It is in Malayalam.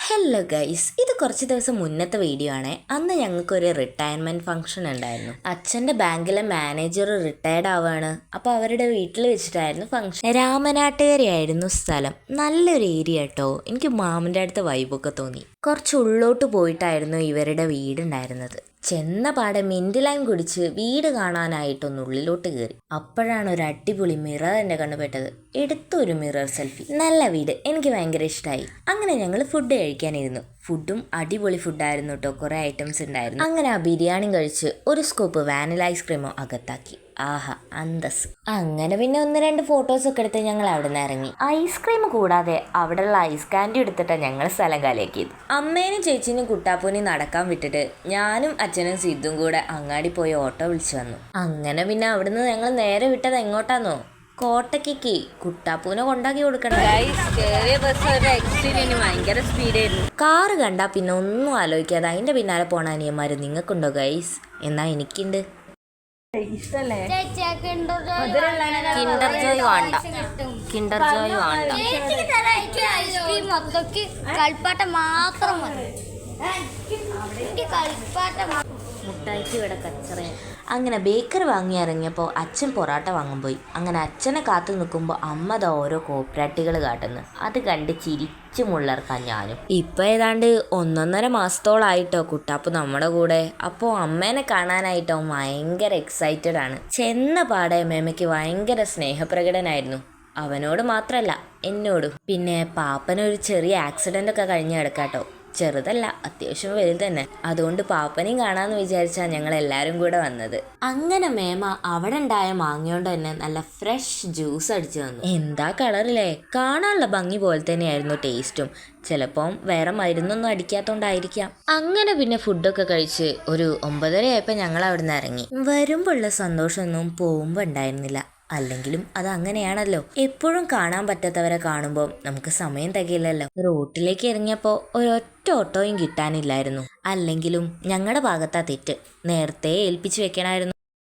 ഹലോ ഗൈസ്, ഇത് കുറച്ച് ദിവസം മുന്നത്തെ വീഡിയോ ആണ്. അന്ന് ഞങ്ങൾക്കൊരു റിട്ടയർമെൻറ്റ് ഫംഗ്ഷൻ ഉണ്ടായിരുന്നു. അച്ഛൻ്റെ ബാങ്കിലെ മാനേജർ റിട്ടയർഡ് ആവുകയാണ്. അപ്പോൾ അവരുടെ വീട്ടിൽ വെച്ചിട്ടായിരുന്നു ഫംഗ്ഷൻ. രാമനാട്ടുകരയായിരുന്നു സ്ഥലം. നല്ലൊരു ഏരിയ കേട്ടോ. എനിക്ക് മാമൻ്റെ അടുത്ത വൈബൊക്കെ തോന്നി. കുറച്ച് ഉള്ളോട്ട് പോയിട്ടായിരുന്നു ഇവരുടെ വീടുണ്ടായിരുന്നത്. ചെന്ന പാടെ മിൻറ്റ് ലൈം കുടിച്ച് വീട് കാണാനായിട്ടൊന്ന് ഉള്ളിലോട്ട് കയറി. അപ്പോഴാണ് ഒരു അടിപൊളി മിറർ എൻ്റെ കണ്ടുപെട്ടത്. എടുത്തൊരു മിറർ സെൽഫി. നല്ല വീട്, എനിക്ക് ഭയങ്കര ഇഷ്ടമായി. അങ്ങനെ ഞങ്ങൾ ഫുഡ് കഴിക്കാനിരുന്നു. ഫുഡും അടിപൊളി ഫുഡായിരുന്നു കേട്ടോ. കുറേ ഐറ്റംസ് ഉണ്ടായിരുന്നു. അങ്ങനെ ആ ബിരിയാണി കഴിച്ച് ഒരു സ്കൂപ്പ് വാനില ഐസ്ക്രീമോ അകത്താക്കി. ആഹാ, അന്തസ്. അങ്ങനെ പിന്നെ 1-2 ഫോട്ടോസൊക്കെ എടുത്ത് ഞങ്ങൾ അവിടെ നിന്ന് ഇറങ്ങി. ഐസ്ക്രീം കൂടാതെ അവിടെയുള്ള ഐസ് കാൻഡി എടുത്തിട്ടാണ് ഞങ്ങൾ സ്ഥലം കാലിയാക്കിയത്. അമ്മേനും ചേച്ചീനും കുട്ടാപ്പൂനെയും നടക്കാൻ വിട്ടിട്ട് ഞാനും അച്ഛനും സിദ്ധും കൂടെ അങ്ങാടി പോയി ഓട്ടോ വിളിച്ചു വന്നു. അങ്ങനെ പിന്നെ അവിടുന്ന് ഞങ്ങൾ നേരെ വിട്ടത് എങ്ങോട്ടാന്നോ? കോട്ടയ്ക്ക്. കുട്ടാപ്പൂനെ കൊണ്ടാക്കി കൊടുക്കണം. ഭയങ്കര സ്പീഡായിരുന്നു. കാറ് കണ്ടാ പിന്നെ ഒന്നും ആലോചിക്കാതെ അതിന്റെ പിന്നാലെ പോണ അനിയന്മാര് നിങ്ങൾക്കുണ്ടോ ഗൈസ്? എന്നാ എനിക്കുണ്ട്. കിൻഡർ ജോയ് വേണ്ട. മുട്ടായിക്ക് ഇവിടെ കച്ചറ. അങ്ങനെ ബേക്കറി വാങ്ങി ഇറങ്ങിയപ്പോൾ അച്ഛൻ പൊറാട്ട വാങ്ങാൻ പോയി. അങ്ങനെ അച്ഛനെ കാത്തു നിൽക്കുമ്പോൾ അമ്മ ദാ ഓരോ കോപ്രാട്ടികൾ കാട്ടുന്നു. അത് കണ്ട് ചിരിച്ചു മുള്ളർക്കാൻ ഞാനും. ഇപ്പം ഏതാണ്ട് 1.5 മാസത്തോളായിട്ടോ കുട്ടാപ്പ് നമ്മുടെ കൂടെ. അപ്പോൾ അമ്മേനെ കാണാനായിട്ടോ ഭയങ്കര എക്സൈറ്റഡ് ആണ്. ചെന്ന പാടെ മേമയ്ക്ക് ഭയങ്കര സ്നേഹപ്രകടനായിരുന്നു. അവനോട് മാത്രമല്ല എന്നോടും. പിന്നെ പാപ്പനൊരു ചെറിയ ആക്സിഡൻ്റ് ഒക്കെ കഴിഞ്ഞ് കിടക്കാട്ടോ. ചെറുതല്ല, അത്യാവശ്യം വലുത് തന്നെ. അതുകൊണ്ട് പാപ്പനെയും കാണാമെന്ന് വിചാരിച്ചാൽ ഞങ്ങൾ എല്ലാവരും കൂടെ വന്നത്. അങ്ങനെ മേമ അവിടെ ഉണ്ടായ മാങ്ങയോണ്ട് തന്നെ നല്ല ഫ്രഷ് ജ്യൂസ് അടിച്ചു തന്നു. എന്താ കളറില്ലേ? കാണാനുള്ള ഭംഗി പോലെ തന്നെയായിരുന്നു ടേസ്റ്റും. ചിലപ്പം വേറെ മരുന്നൊന്നും അടിക്കാത്തോണ്ടായിരിക്കാം. അങ്ങനെ പിന്നെ ഫുഡൊക്കെ കഴിച്ച് ഒരു 9:30 ആയപ്പോൾ ഞങ്ങൾ അവിടെ നിന്ന് ഇറങ്ങി. വരുമ്പോഴുള്ള സന്തോഷമൊന്നും പോകുമ്പോൾ ഉണ്ടായിരുന്നില്ല. അല്ലെങ്കിലും അത് അങ്ങനെയാണല്ലോ. എപ്പോഴും കാണാൻ പറ്റാത്തവരെ കാണുമ്പോൾ നമുക്ക് സമയം തികയില്ലല്ലോ. റോട്ടിലേക്ക് ഇറങ്ങിയപ്പോൾ ഒരൊറ്റ ഓട്ടോയും കിട്ടാനില്ലായിരുന്നു. അല്ലെങ്കിലും ഞങ്ങളുടെ ഭാഗത്താ തെറ്റ്. നേരത്തെ ഏൽപ്പിച്ചു വെക്കണമായിരുന്നു.